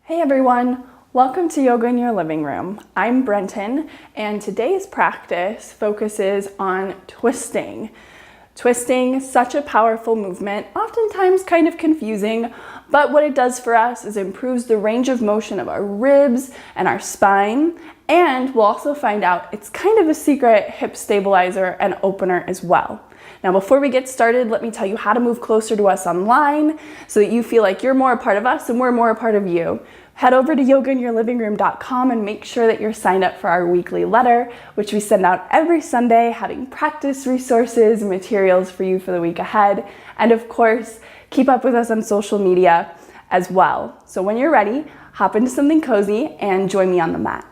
Hey everyone, welcome to Yoga in Your Living Room. I'm Brentan, and today's practice focuses on twisting. Twisting, such a powerful movement, oftentimes kind of confusing, but what it does for us is improves the range of motion of our ribs and our spine, and we'll also find out it's kind of a secret hip stabilizer and opener as well. Now, before we get started, let me tell you how to move closer to us online so that you feel like you're more a part of us and we're more a part of you. Head over to yogainyourlivingroom.com and make sure that you're signed up for our weekly letter, which we send out every Sunday, having practice resources and materials for you for the week ahead. And of course, keep up with us on social media as well. So when you're ready, hop into something cozy and join me on the mat.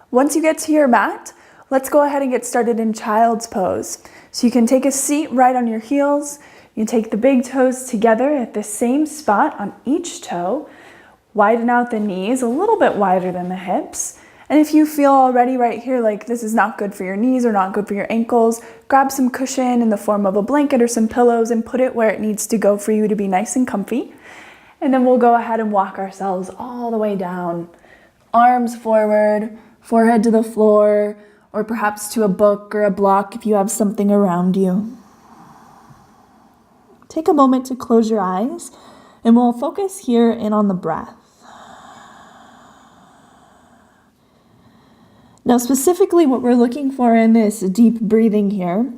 Once you get to your mat, let's go ahead and get started in child's pose. So you can take a seat right on your heels. You take the big toes together at the same spot on each toe. Widen out the knees a little bit wider than the hips. And if you feel already right here like this is not good for your knees or not good for your ankles, grab some cushion in the form of a blanket or some pillows and put it where it needs to go for you to be nice and comfy. And then we'll go ahead and walk ourselves all the way down. Arms forward, forehead to the floor, or perhaps to a book or a block if you have something around you. Take a moment to close your eyes, and we'll focus here in on the breath. Now, specifically what we're looking for in this deep breathing here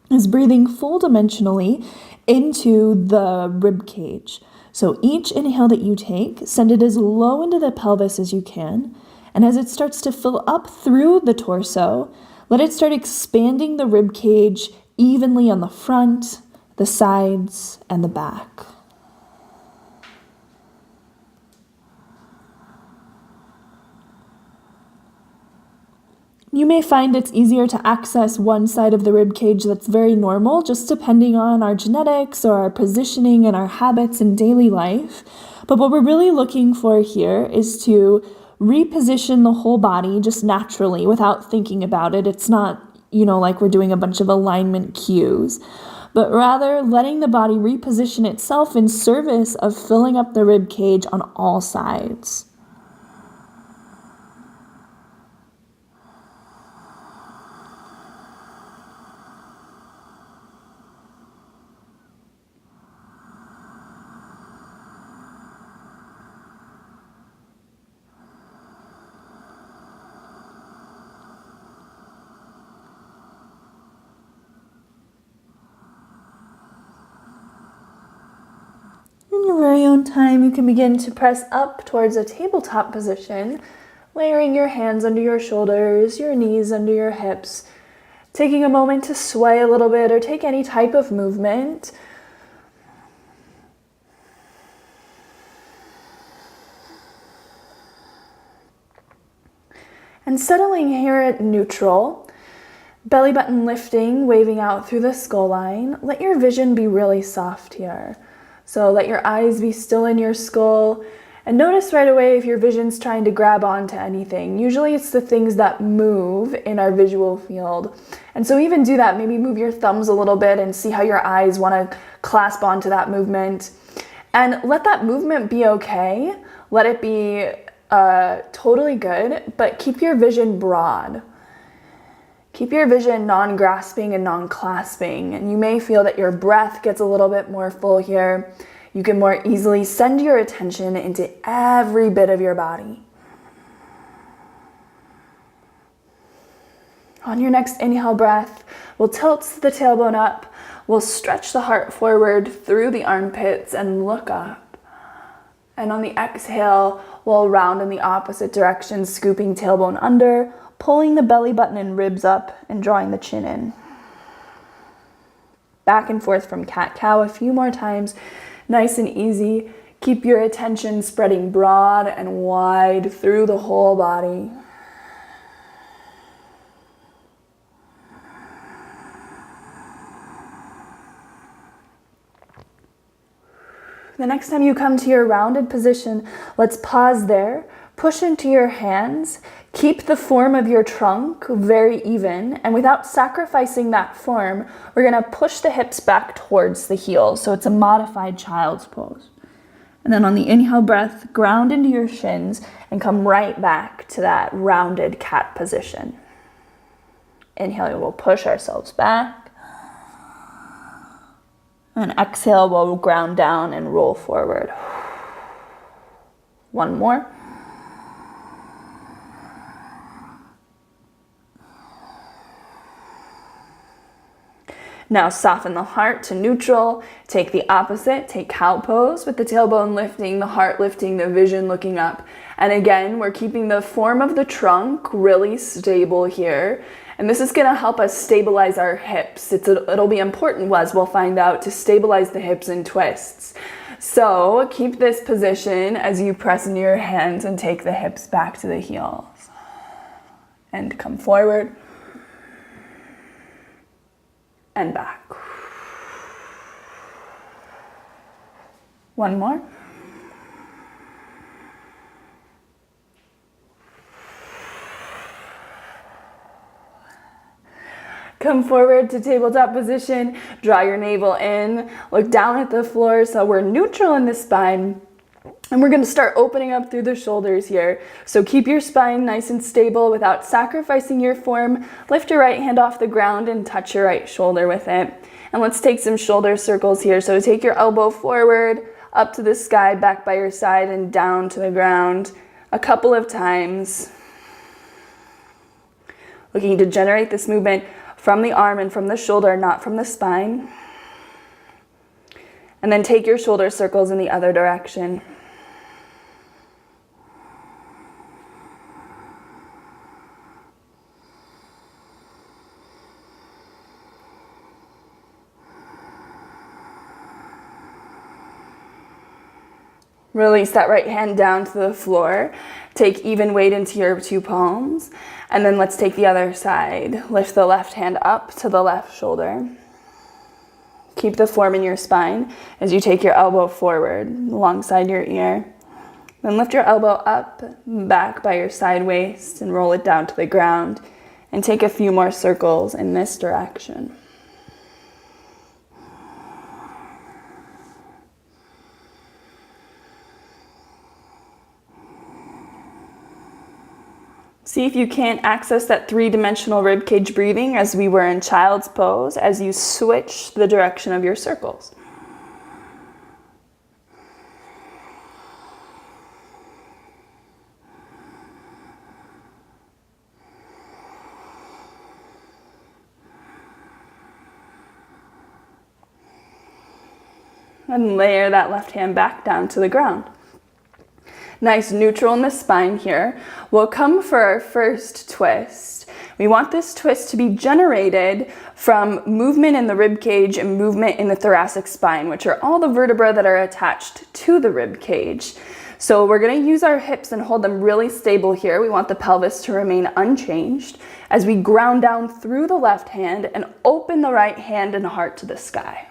is breathing full dimensionally into the rib cage. So each inhale that you take, send it as low into the pelvis as you can. And as it starts to fill up through the torso, let it start expanding the rib cage evenly on the front, the sides, and the back. You may find it's easier to access one side of the rib cage that's very normal, just depending on our genetics or our positioning and our habits in daily life. But what we're really looking for here is to reposition the whole body just naturally without thinking about it. It's not, like we're doing a bunch of alignment cues, but rather letting the body reposition itself in service of filling up the rib cage on all sides. In your very own time, you can begin to press up towards a tabletop position, layering your hands under your shoulders, your knees under your hips, taking a moment to sway a little bit or take any type of movement. And settling here at neutral, belly button lifting, waving out through the skull line. Let your vision be really soft here. So let your eyes be still in your skull and notice right away if your vision's trying to grab onto anything. Usually it's the things that move in our visual field. And so even do that, maybe move your thumbs a little bit and see how your eyes want to clasp onto that movement. And let that movement be okay. Let it be totally good, but keep your vision broad. Keep your vision non-grasping and non-clasping, and you may feel that your breath gets a little bit more full here. You can more easily send your attention into every bit of your body. On your next inhale breath, we'll tilt the tailbone up. We'll stretch the heart forward through the armpits and look up. And on the exhale, we'll round in the opposite direction, scooping tailbone under, pulling the belly button and ribs up and drawing the chin in. Back and forth from cat-cow a few more times, nice and easy. Keep your attention spreading broad and wide through the whole body. The next time you come to your rounded position, let's pause there, push into your hands, keep the form of your trunk very even, and without sacrificing that form, we're going to push the hips back towards the heels, so it's a modified child's pose. And then on the inhale breath, ground into your shins and come right back to that rounded cat position. Inhale, we'll push ourselves back. And exhale, we'll ground down and roll forward. One more. Now soften the heart to neutral. Take the opposite, take cow pose with the tailbone lifting, the heart lifting, the vision looking up. And again, we're keeping the form of the trunk really stable here. And this is gonna help us stabilize our hips. It'll be important, as we'll find out, to stabilize the hips and twists. So keep this position as you press into your hands and take the hips back to the heels. And come forward. And back. One more. Come forward to tabletop position. Draw your navel in. Look down at the floor so we're neutral in the spine. And we're going to start opening up through the shoulders here. So keep your spine nice and stable without sacrificing your form. Lift your right hand off the ground and touch your right shoulder with it. And let's take some shoulder circles here. So take your elbow forward, up to the sky, back by your side, and down to the ground a couple of times. Looking to generate this movement from the arm and from the shoulder, not from the spine. And then take your shoulder circles in the other direction. Release that right hand down to the floor. Take even weight into your two palms. And then let's take the other side. Lift the left hand up to the left shoulder. Keep the form in your spine as you take your elbow forward alongside your ear. Then lift your elbow up, back by your side waist, and roll it down to the ground. And take a few more circles in this direction. See if you can't access that three-dimensional ribcage breathing as we were in child's pose as you switch the direction of your circles. And layer that left hand back down to the ground. Nice neutral in the spine here. We'll come for our first twist. We want this twist to be generated from movement in the rib cage and movement in the thoracic spine, which are all the vertebrae that are attached to the rib cage. So we're going to use our hips and hold them really stable here. We want the pelvis to remain unchanged as we ground down through the left hand and open the right hand and heart to the sky.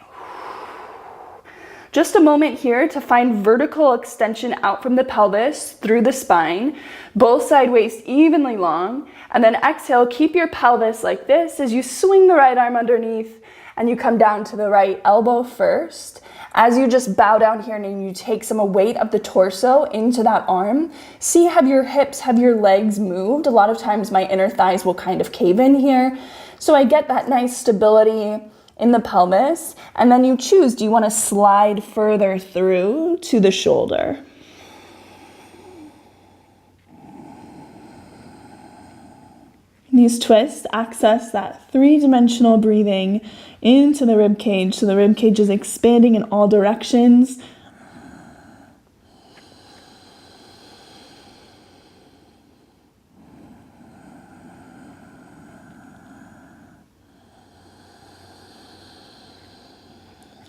Just a moment here to find vertical extension out from the pelvis through the spine, both side waist evenly long, and then exhale, keep your pelvis like this as you swing the right arm underneath and you come down to the right elbow first. As you just bow down here and you take some weight of the torso into that arm, see have your hips, have your legs moved. A lot of times my inner thighs will kind of cave in here. So I get that nice stability in the pelvis, and then you choose, do you want to slide further through to the shoulder? These twists access that three-dimensional breathing into the rib cage, so the rib cage is expanding in all directions.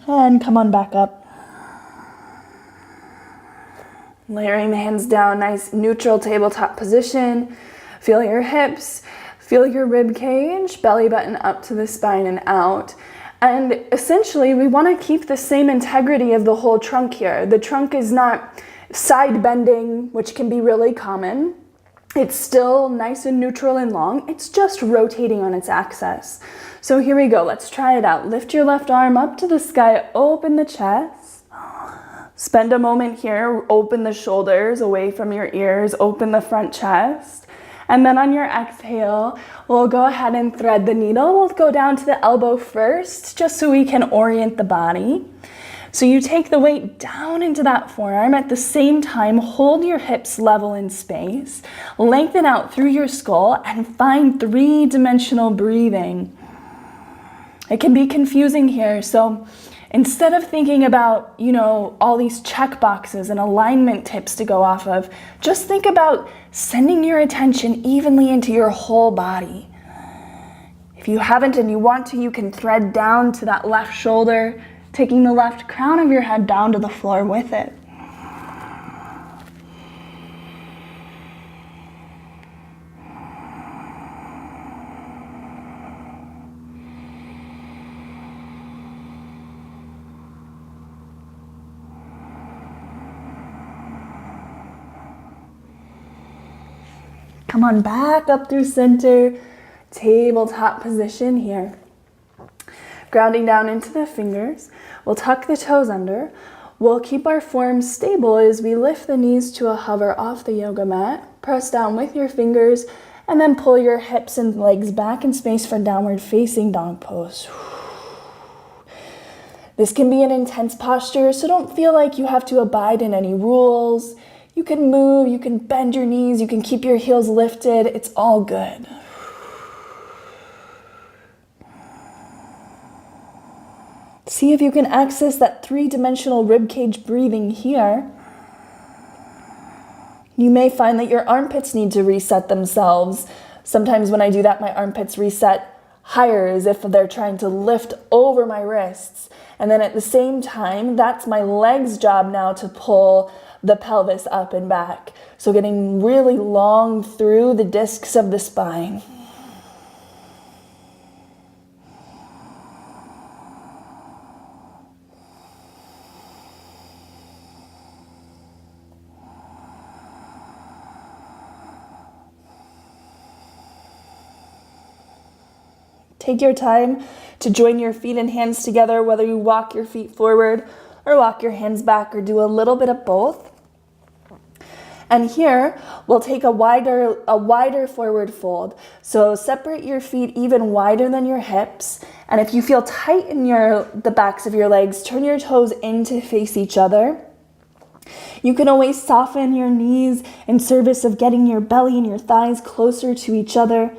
And come on back up. Layering the hands down, nice neutral tabletop position. Feel your hips, feel your rib cage, belly button up to the spine and out. And essentially, we want to keep the same integrity of the whole trunk here. The trunk is not side bending, which can be really common. It's still nice and neutral and long. It's just rotating on its axis. So here we go. Let's try it out. Lift your left arm up to the sky, open the chest. Spend a moment here, open the shoulders away from your ears, open the front chest. And then on your exhale, we'll go ahead and thread the needle. We'll go down to the elbow first, just so we can orient the body. So you take the weight down into that forearm. At the same time, hold your hips level in space. Lengthen out through your skull and find three-dimensional breathing. It can be confusing here, so instead of thinking about, all these check boxes and alignment tips to go off of, just think about sending your attention evenly into your whole body. If you haven't and you want to, you can thread down to that left shoulder, taking the left crown of your head down to the floor with it. Come on back up through center, tabletop position here. Grounding down into the fingers, we'll tuck the toes under. We'll keep our forms stable as we lift the knees to a hover off the yoga mat. Press down with your fingers and then pull your hips and legs back in space for downward facing dog pose. This can be an intense posture, so don't feel like you have to abide in any rules. You can move, you can bend your knees, you can keep your heels lifted. It's all good. See if you can access that three-dimensional ribcage breathing here. You may find that your armpits need to reset themselves. Sometimes when I do that, my armpits reset higher as if they're trying to lift over my wrists. And then at the same time, that's my legs' job now to pull the pelvis up and back. So getting really long through the discs of the spine. Take your time to join your feet and hands together, whether you walk your feet forward or walk your hands back or do a little bit of both. And here, we'll take a wider forward fold. So separate your feet even wider than your hips. And if you feel tight in the backs of your legs, turn your toes in to face each other. You can always soften your knees in service of getting your belly and your thighs closer to each other.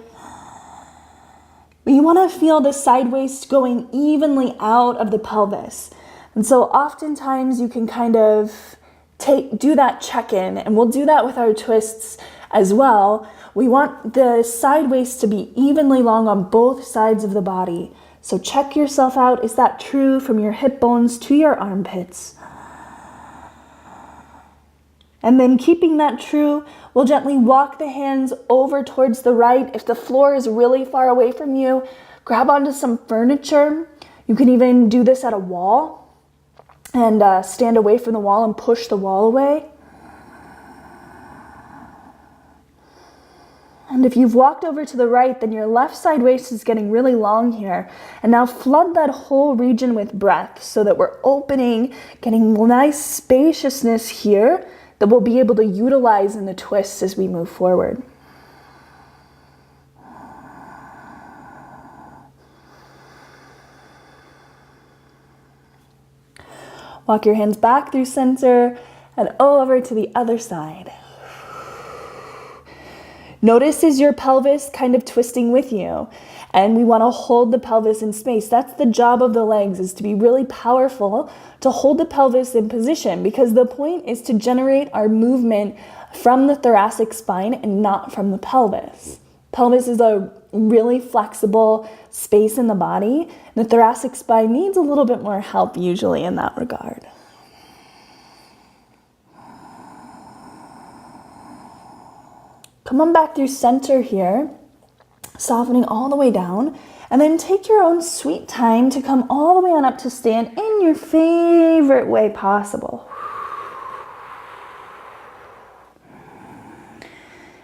But you want to feel the side waist going evenly out of the pelvis. And so oftentimes you can kind of do that check-in, and we'll do that with our twists as well. We want the side waist to be evenly long on both sides of the body. So check yourself out. Is that true from your hip bones to your armpits? And then keeping that true, we'll gently walk the hands over towards the right. If the floor is really far away from you, grab onto some furniture. You can even do this at a wall and stand away from the wall and push the wall away. And if you've walked over to the right, then your left side waist is getting really long here. And now flood that whole region with breath so that we're opening, getting nice spaciousness here that we'll be able to utilize in the twists as we move forward. Walk your hands back through center and over to the other side. Notice is your pelvis kind of twisting with you, and we want to hold the pelvis in space. That's the job of the legs, is to be really powerful to hold the pelvis in position, because the point is to generate our movement from the thoracic spine and not from the pelvis. Pelvis is a really flexible space in the body. The thoracic spine needs a little bit more help usually in that regard. Come on back through center here, softening all the way down, and then take your own sweet time to come all the way on up to stand in your favorite way possible.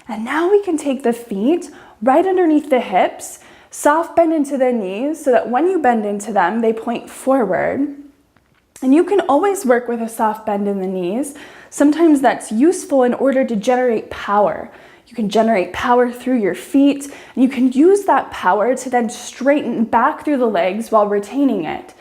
And now we can take the feet right underneath the hips, soft bend into the knees so that when you bend into them, they point forward. And you can always work with a soft bend in the knees. Sometimes that's useful in order to generate power. You can generate power through your feet, and you can use that power to then straighten back through the legs while retaining it.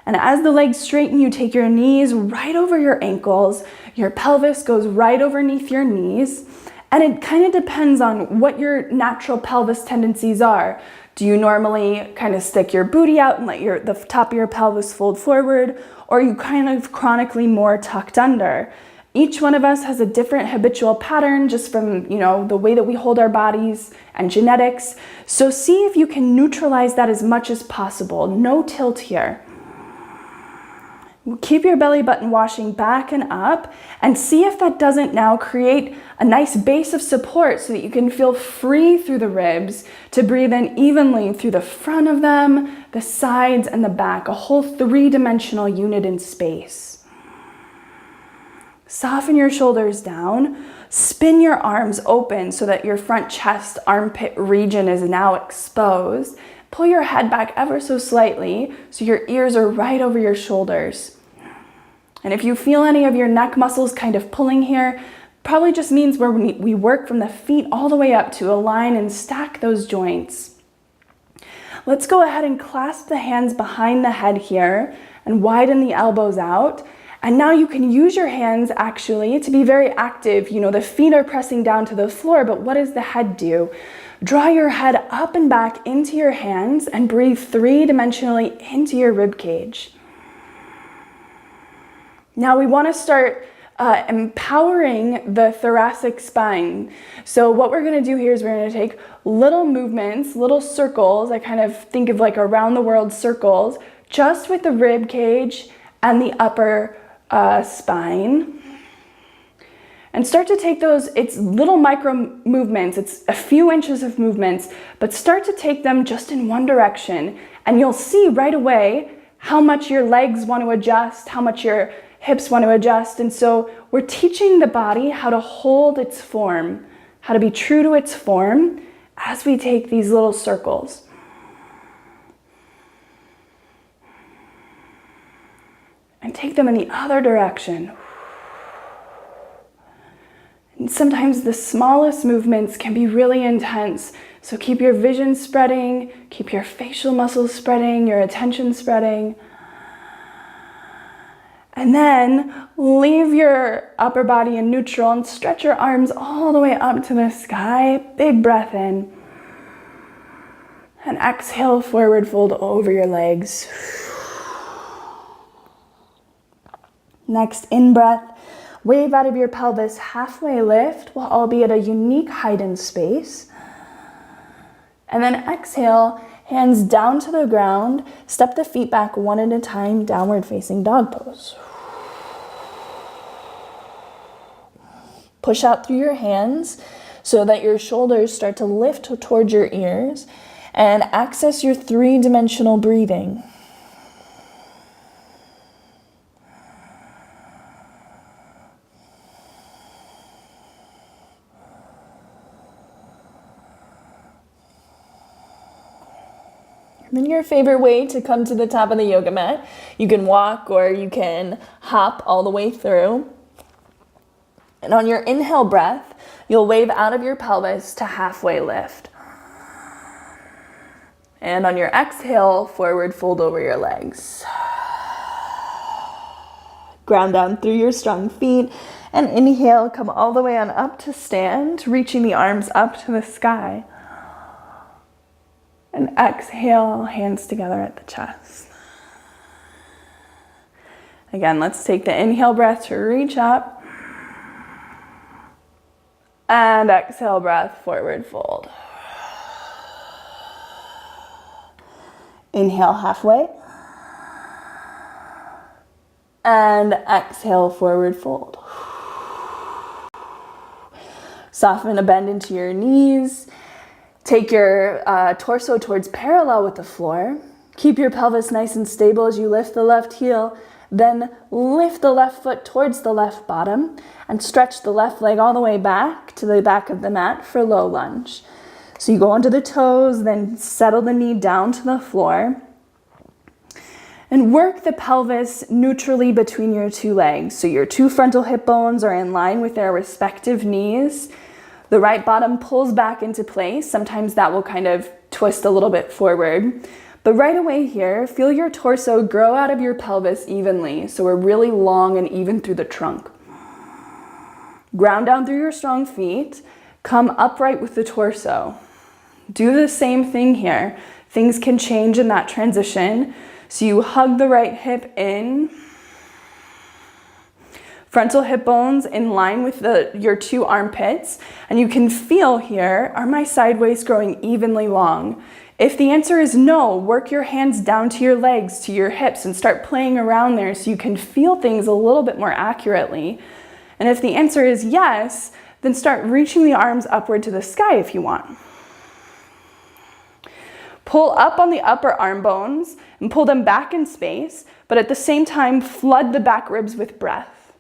And as the legs straighten, you take your knees right over your ankles, your pelvis goes right underneath your knees, and it kind of depends on what your natural pelvis tendencies are. Do you normally kind of stick your booty out and let the top of your pelvis fold forward, or are you kind of chronically more tucked under? Each one of us has a different habitual pattern just from, the way that we hold our bodies and genetics. So see if you can neutralize that as much as possible. No tilt here. Keep your belly button washing back and up, and see if that doesn't now create a nice base of support so that you can feel free through the ribs to breathe in evenly through the front of them, the sides, and the back, a whole three-dimensional unit in space. Soften your shoulders down, spin your arms open so that your front chest armpit region is now exposed. Pull your head back ever so slightly so your ears are right over your shoulders. And if you feel any of your neck muscles kind of pulling here, probably just means where we work from the feet all the way up to align and stack those joints. Let's go ahead and clasp the hands behind the head here and widen the elbows out. And now you can use your hands actually to be very active. The feet are pressing down to the floor, but what does the head do? Draw your head up and back into your hands and breathe three-dimensionally into your rib cage. Now we want to start empowering the thoracic spine. So what we're going to do here is we're going to take little movements, little circles. I kind of think of like around the world circles, just with the rib cage and the upper spine. And start to take those, it's little micro movements, it's a few inches of movements, but start to take them just in one direction, and you'll see right away how much your legs want to adjust, how much your hips want to adjust. And so we're teaching the body how to hold its form, how to be true to its form as we take these little circles. And take them in the other direction. And sometimes the smallest movements can be really intense. So keep your vision spreading, keep your facial muscles spreading, your attention spreading. And then leave your upper body in neutral and stretch your arms all the way up to the sky. Big breath in. And exhale, forward fold over your legs. Next, in breath. Wave out of your pelvis, halfway lift, while albeit a unique height in space. And then exhale, hands down to the ground. Step the feet back one at a time, downward facing dog pose. Push out through your hands so that your shoulders start to lift towards your ears, and access your three-dimensional breathing. And then your favorite way to come to the top of the yoga mat. You can walk or you can hop all the way through. And on your inhale breath, you'll wave out of your pelvis to halfway lift. And on your exhale, forward fold over your legs. Ground down through your strong feet. And inhale, come all the way on up to stand, reaching the arms up to the sky. And exhale, hands together at the chest. Again, let's take the inhale breath to reach up. And exhale breath, forward fold. Inhale halfway. And exhale, forward fold. Soften a bend into your knees. Take your torso towards parallel with the floor. Keep your pelvis nice and stable as you lift the left heel. Then lift the left foot towards the left bottom and stretch the left leg all the way back to the back of the mat for low lunge. So you go onto the toes, then settle the knee down to the floor. And work the pelvis neutrally between your two legs. So your two frontal hip bones are in line with their respective knees. The right bottom pulls back into place. Sometimes that will kind of twist a little bit forward. But right away here, feel your torso grow out of your pelvis evenly. So we're really long and even through the trunk. Ground down through your strong feet. Come upright with the torso. Do the same thing here. Things can change in that transition. So you hug the right hip in. Frontal hip bones in line with your two armpits. And you can feel here, are my side waists growing evenly long? If the answer is no, work your hands down to your legs, to your hips, and start playing around there so you can feel things a little bit more accurately. And if the answer is yes, then start reaching the arms upward to the sky if you want. Pull up on the upper arm bones and pull them back in space, but at the same time, flood the back ribs with breath.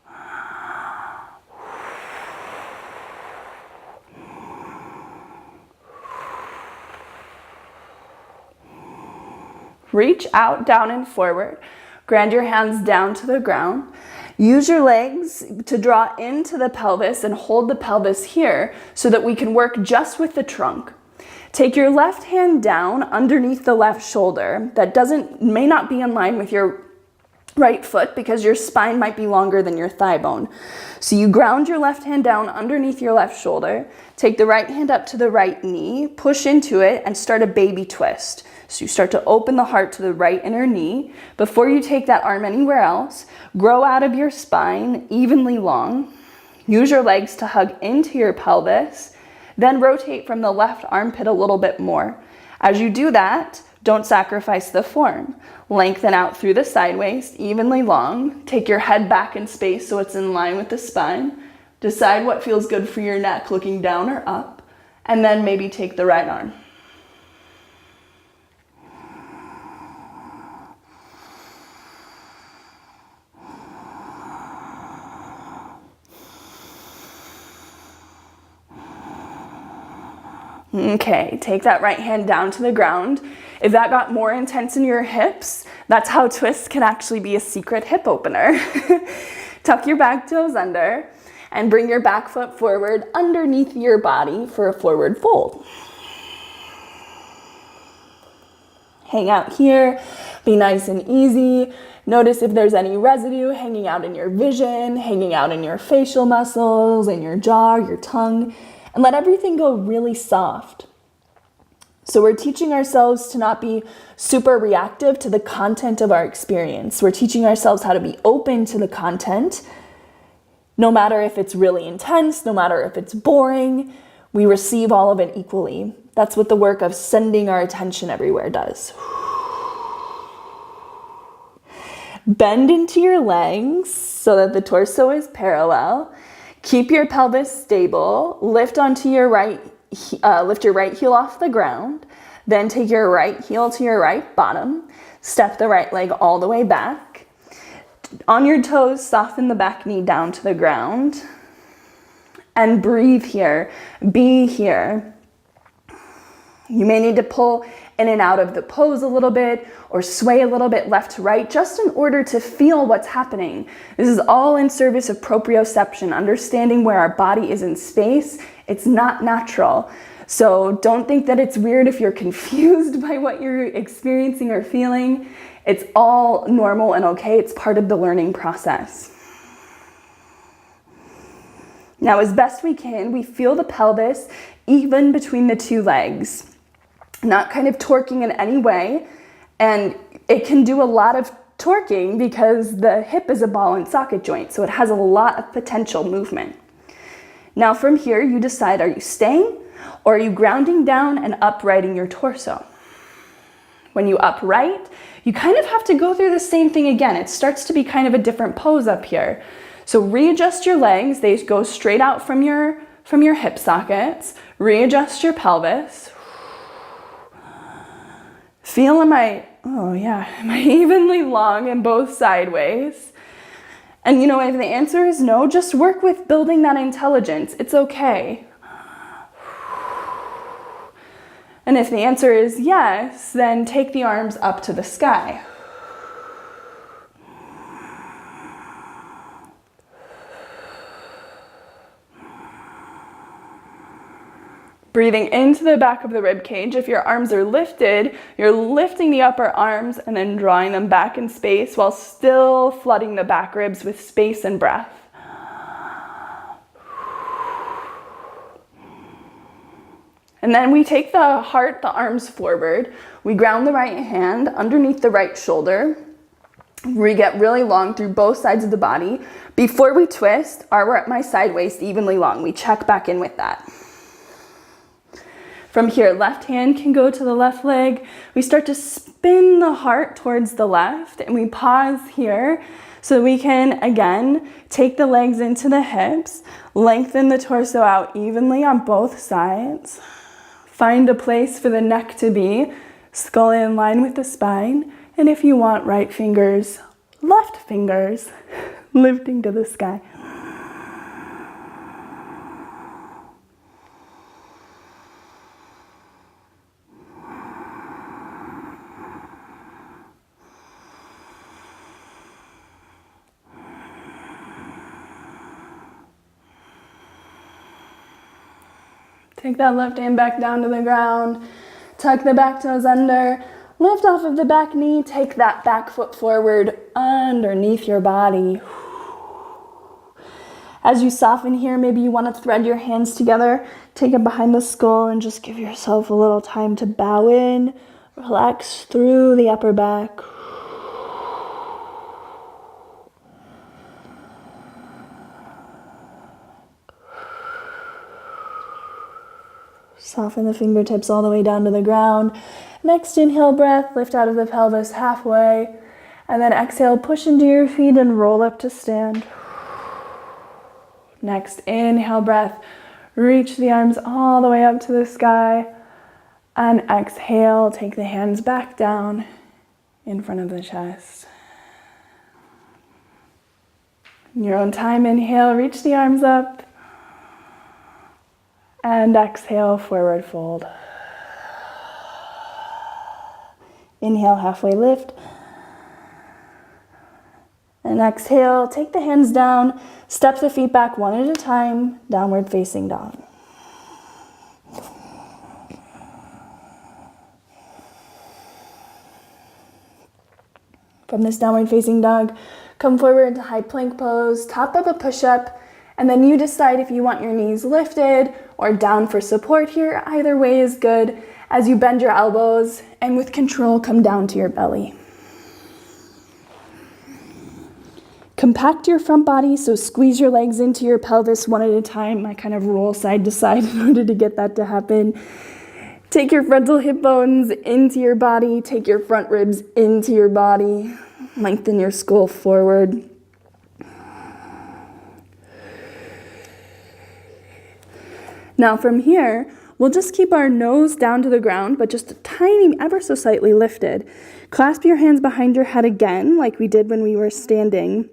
Reach out, down and forward. Ground your hands down to the ground. Use your legs to draw into the pelvis and hold the pelvis here so that we can work just with the trunk. Take your left hand down underneath the left shoulder. That may not be in line with your right foot because your spine might be longer than your thigh bone. So you ground your left hand down underneath your left shoulder. Take the right hand up to the right knee, push into it, and start a baby twist. So you start to open the heart to the right inner knee. Before you take that arm anywhere else, grow out of your spine evenly long. Use your legs to hug into your pelvis. Then rotate from the left armpit a little bit more. As you do that, don't sacrifice the form. Lengthen out through the side waist, evenly long. Take your head back in space so it's in line with the spine. Decide what feels good for your neck, looking down or up. And then maybe take the right arm. Okay, take that right hand down to the ground. If that got more intense in your hips, that's how twists can actually be a secret hip opener. Tuck your back toes under and bring your back foot forward underneath your body for a forward fold. Hang out here, be nice and easy. Notice if there's any residue hanging out in your vision, hanging out in your facial muscles, in your jaw, your tongue. And let everything go really soft. So we're teaching ourselves to not be super reactive to the content of our experience. We're teaching ourselves how to be open to the content, no matter if it's really intense, no matter if it's boring, we receive all of it equally. That's what the work of sending our attention everywhere does. Bend into your legs so that the torso is parallel. Keep your pelvis stable. Lift your right heel off the ground. Then take your right heel to your right bottom. Step the right leg all the way back. On your toes, soften the back knee down to the ground. And breathe here. Be here. You may need to pull in and out of the pose a little bit or sway a little bit left to right just in order to feel what's happening. This is all in service of proprioception, understanding where our body is in space. It's not natural. So don't think that it's weird if you're confused by what you're experiencing or feeling. It's all normal and okay. It's part of the learning process. Now, as best we can, we feel the pelvis even between the two legs. Not kind of torquing in any way, and it can do a lot of torquing because the hip is a ball and socket joint, so it has a lot of potential movement. Now from here, you decide, are you staying or are you grounding down and uprighting your torso? When you upright, you kind of have to go through the same thing again. It starts to be kind of a different pose up here. So readjust your legs, they go straight out from your hip sockets. Readjust your pelvis. Feel am I evenly long in both sideways? And if the answer is no, just work with building that intelligence. It's okay. And if the answer is yes, then take the arms up to the sky. Breathing into the back of the rib cage. If your arms are lifted, you're lifting the upper arms and then drawing them back in space while still flooding the back ribs with space and breath. And then we take the heart, the arms forward. We ground the right hand underneath the right shoulder. We get really long through both sides of the body. Before we twist, we're at my side waist evenly long. We check back in with that. From here, left hand can go to the left leg. We start to spin the heart towards the left, and we pause here so we can, again, take the legs into the hips, lengthen the torso out evenly on both sides. Find a place for the neck to be, skull in line with the spine, and if you want, right fingers, left fingers, lifting to the sky. Take that left hand back down to the ground. Tuck the back toes under. Lift off of the back knee. Take that back foot forward underneath your body. As you soften here, maybe you want to thread your hands together. Take it behind the skull and just give yourself a little time to bow in. Relax through the upper back. Soften the fingertips all the way down to the ground. Next inhale breath, lift out of the pelvis halfway. And then exhale, push into your feet and roll up to stand. Next inhale breath, reach the arms all the way up to the sky. And exhale, take the hands back down in front of the chest. In your own time, inhale, reach the arms up. And exhale, forward fold. Inhale, halfway lift. And exhale, take the hands down, step the feet back one at a time, downward facing dog. From this downward facing dog, come forward into high plank pose, top of a push-up, and then you decide if you want your knees lifted or down for support here. Either way is good. As you bend your elbows and with control, come down to your belly. Compact your front body, so squeeze your legs into your pelvis one at a time. I kind of roll side to side in order to get that to happen. Take your frontal hip bones into your body. Take your front ribs into your body. Lengthen your skull forward. Now from here, we'll just keep our nose down to the ground, but just a tiny, ever so slightly lifted. Clasp your hands behind your head again, like we did when we were standing.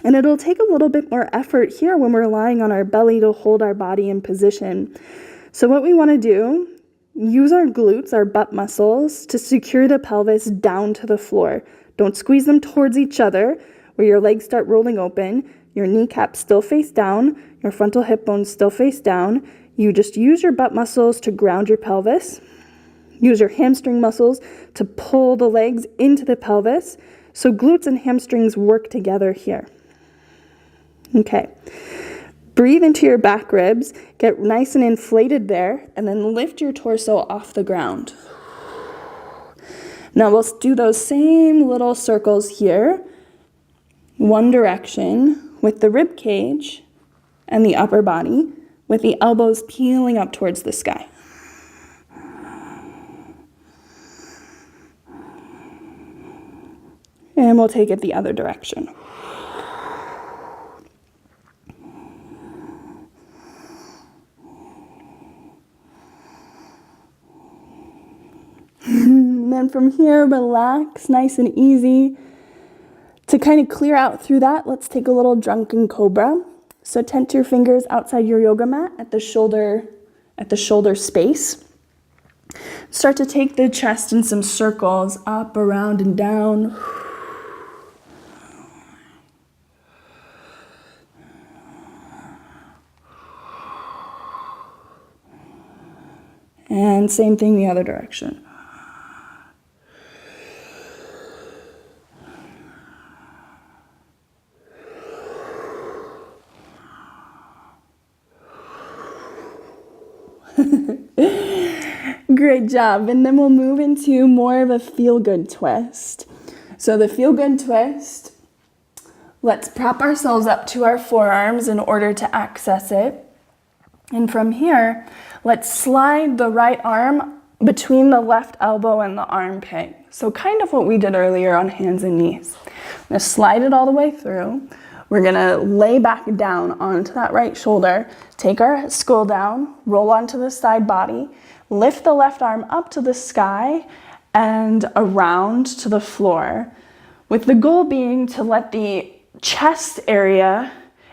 And it'll take a little bit more effort here when we're lying on our belly to hold our body in position. So what we want to do, use our glutes, our butt muscles, to secure the pelvis down to the floor. Don't squeeze them towards each other, where your legs start rolling open. Your kneecaps still face down, your frontal hip bones still face down. You just use your butt muscles to ground your pelvis. Use your hamstring muscles to pull the legs into the pelvis. So glutes and hamstrings work together here. Okay. Breathe into your back ribs, get nice and inflated there, and then lift your torso off the ground. Now we'll do those same little circles here, one direction, with the rib cage and the upper body, with the elbows peeling up towards the sky. And we'll take it the other direction. And then from here, relax, nice and easy. To kind of clear out through that, let's take a little drunken cobra. So tent your fingers outside your yoga mat at the shoulder space. Start to take the chest in some circles, up, around, and down. And same thing the other direction. Great job. And then we'll move into more of a feel-good twist. So the feel-good twist, let's prop ourselves up to our forearms in order to access it. And from here, let's slide the right arm between the left elbow and the armpit. So kind of what we did earlier on hands and knees. I'm going to slide it all the way through. We're going to lay back down onto that right shoulder, take our skull down, roll onto the side body, lift the left arm up to the sky and around to the floor, with the goal being to let the chest area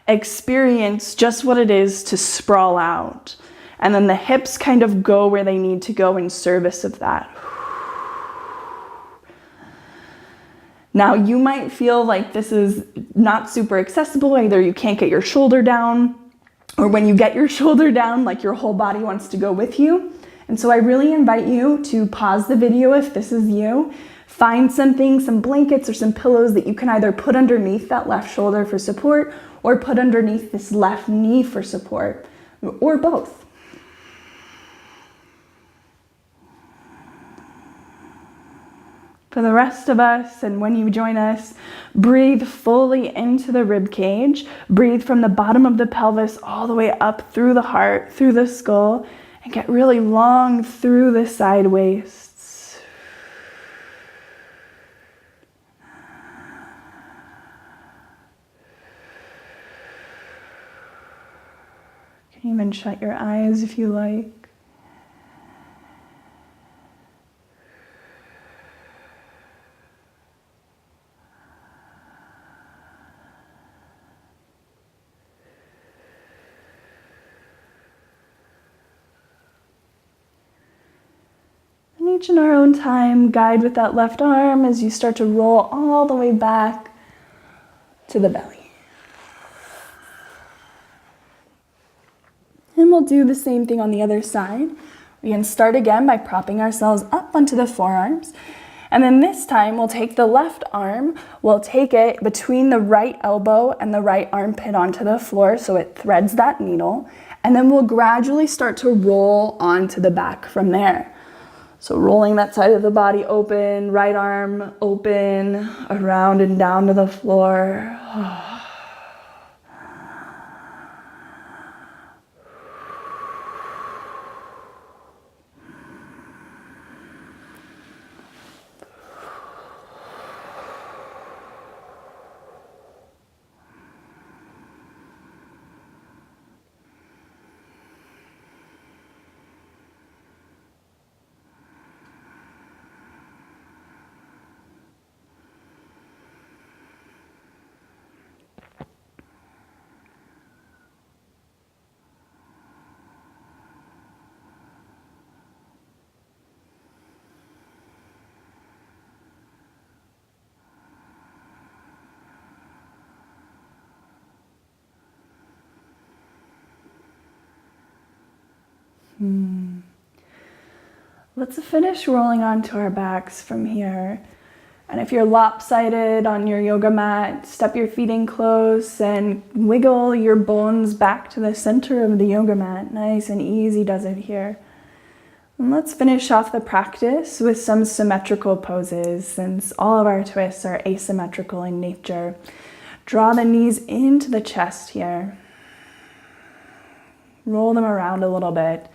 experience just what it is to sprawl out. And then the hips kind of go where they need to go in service of that. Now you might feel like this is not super accessible, either you can't get your shoulder down, or when you get your shoulder down, like your whole body wants to go with you. And so I really invite you to pause the video if this is you, find something, some blankets or some pillows that you can either put underneath that left shoulder for support, or put underneath this left knee for support, or both. For the rest of us, and when you join us, breathe fully into the rib cage. Breathe from the bottom of the pelvis all the way up through the heart, through the skull, and get really long through the side waists. You can even shut your eyes if you like. Each in our own time, guide with that left arm as you start to roll all the way back to the belly. And we'll do the same thing on the other side. We can start again by propping ourselves up onto the forearms. And then this time we'll take the left arm, we'll take it between the right elbow and the right armpit onto the floor so it threads that needle. And then we'll gradually start to roll onto the back from there. So rolling that side of the body open, right arm open, around and down to the floor. Let's finish rolling onto our backs from here. And if you're lopsided on your yoga mat, step your feet in close and wiggle your bones back to the center of the yoga mat. Nice and easy does it here. And let's finish off the practice with some symmetrical poses, since all of our twists are asymmetrical in nature. Draw the knees into the chest here. Roll them around a little bit,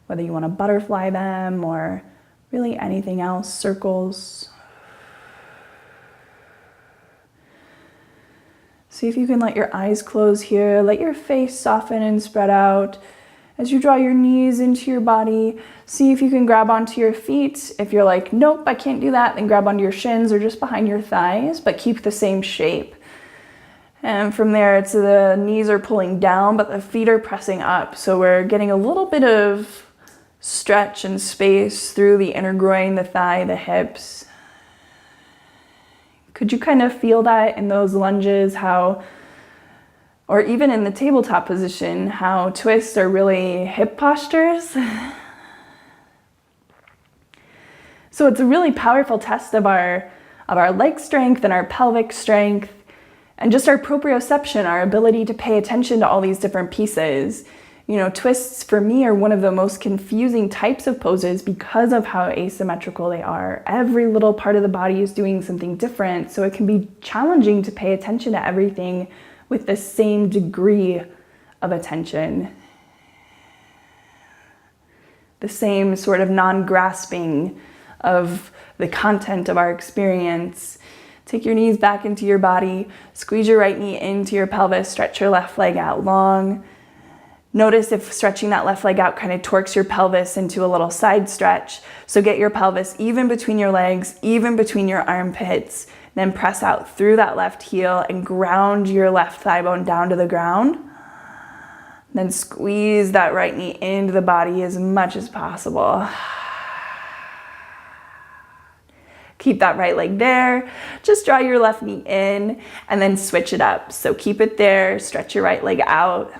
whether you want to butterfly them or really anything else, circles. See if you can let your eyes close here, let your face soften and spread out. As you draw your knees into your body, see if you can grab onto your feet. If you're like, nope, I can't do that, then grab onto your shins or just behind your thighs, but keep the same shape. And from there, it's the knees are pulling down, but the feet are pressing up. So we're getting a little bit of stretch and space through the inner groin, the thigh, the hips. Could you kind of feel that in those lunges, how, or even in the tabletop position, how twists are really hip postures? So it's a really powerful test of our leg strength and our pelvic strength and just our proprioception, our ability to pay attention to all these different pieces. You know, twists for me are one of the most confusing types of poses because of how asymmetrical they are. Every little part of the body is doing something different, so it can be challenging to pay attention to everything with the same degree of attention. The same sort of non-grasping of the content of our experience. Take your knees back into your body, squeeze your right knee into your pelvis, stretch your left leg out long. Notice if stretching that left leg out kind of torques your pelvis into a little side stretch. So get your pelvis even between your legs, even between your armpits. Then press out through that left heel and ground your left thigh bone down to the ground. Then squeeze that right knee into the body as much as possible. Keep that right leg there. Just draw your left knee in and then switch it up. So keep it there, stretch your right leg out.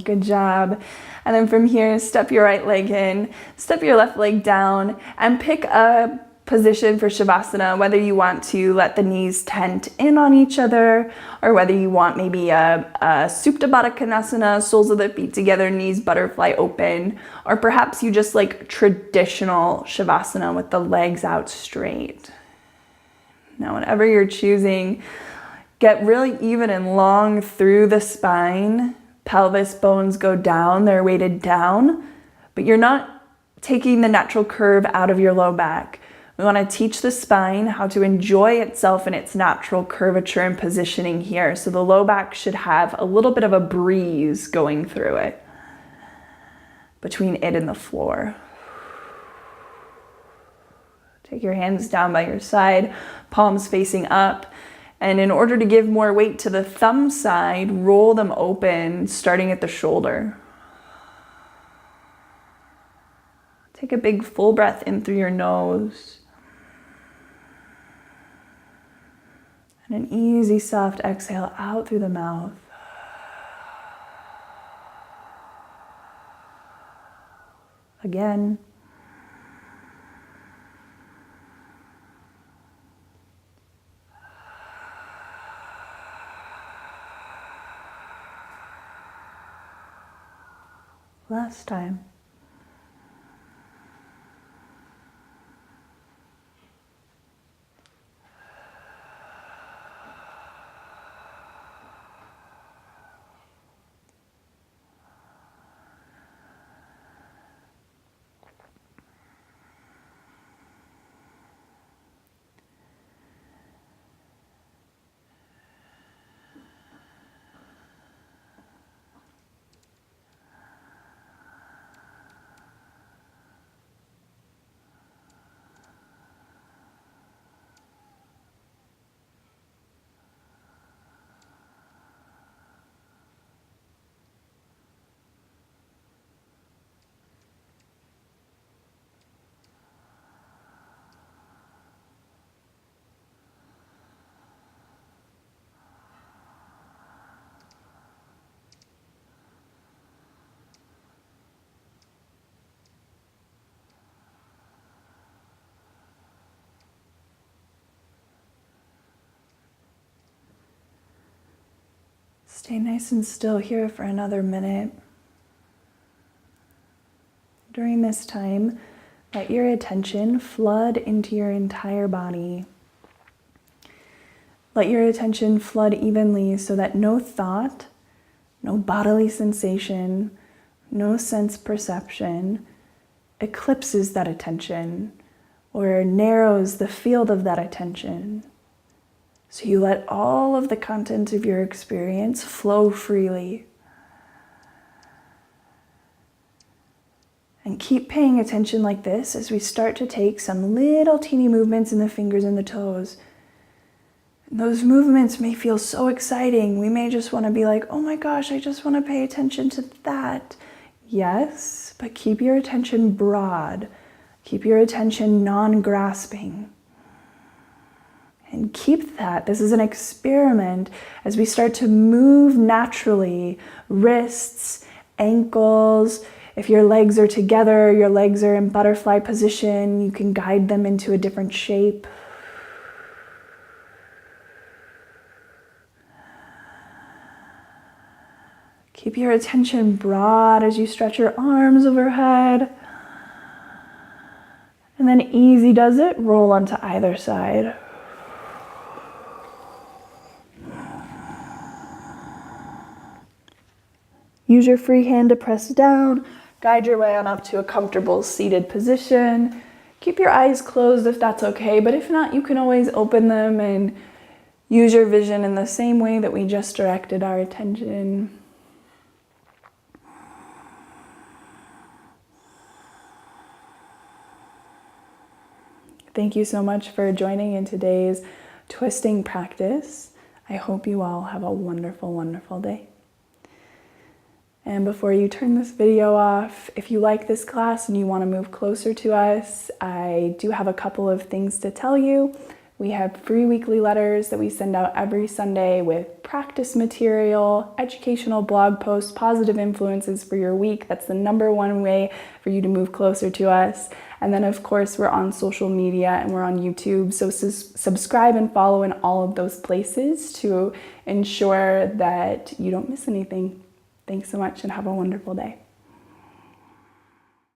Good job. And then from here, step your right leg in, step your left leg down, and pick a position for Shavasana, whether you want to let the knees tent in on each other, or whether you want maybe a Supta Baddha Konasana, soles of the feet together, knees butterfly open, or perhaps you just like traditional Shavasana with the legs out straight. Now, whatever you're choosing, get really even and long through the spine. Pelvis bones go down, they're weighted down, but you're not taking the natural curve out of your low back. We want to teach the spine how to enjoy itself in its natural curvature and positioning here. So the low back should have a little bit of a breeze going through it, between it and the floor. Take your hands down by your side, palms facing up. And in order to give more weight to the thumb side, roll them open, starting at the shoulder. Take a big full breath in through your nose. And an easy, soft exhale out through the mouth. Again. Last time. Stay nice and still here for another minute. During this time, let your attention flood into your entire body. Let your attention flood evenly so that no thought, no bodily sensation, no sense perception eclipses that attention or narrows the field of that attention. So you let all of the content of your experience flow freely. And keep paying attention like this as we start to take some little teeny movements in the fingers and the toes. And those movements may feel so exciting. We may just want to be like, oh my gosh, I just want to pay attention to that. Yes, but keep your attention broad. Keep your attention non-grasping. And keep that. This is an experiment as we start to move naturally. Wrists, ankles. If your legs are together, your legs are in butterfly position, you can guide them into a different shape. Keep your attention broad as you stretch your arms overhead. And then easy does it, roll onto either side. Use your free hand to press down. Guide your way on up to a comfortable seated position. Keep your eyes closed if that's okay, but if not, you can always open them and use your vision in the same way that we just directed our attention. Thank you so much for joining in today's twisting practice. I hope you all have a wonderful, wonderful day. And before you turn this video off, if you like this class and you want to move closer to us, I do have a couple of things to tell you. We have free weekly letters that we send out every Sunday with practice material, educational blog posts, positive influences for your week. That's the #1 way for you to move closer to us. And then of course, we're on social media and we're on YouTube. So subscribe and follow in all of those places to ensure that you don't miss anything. Thanks so much and have a wonderful day.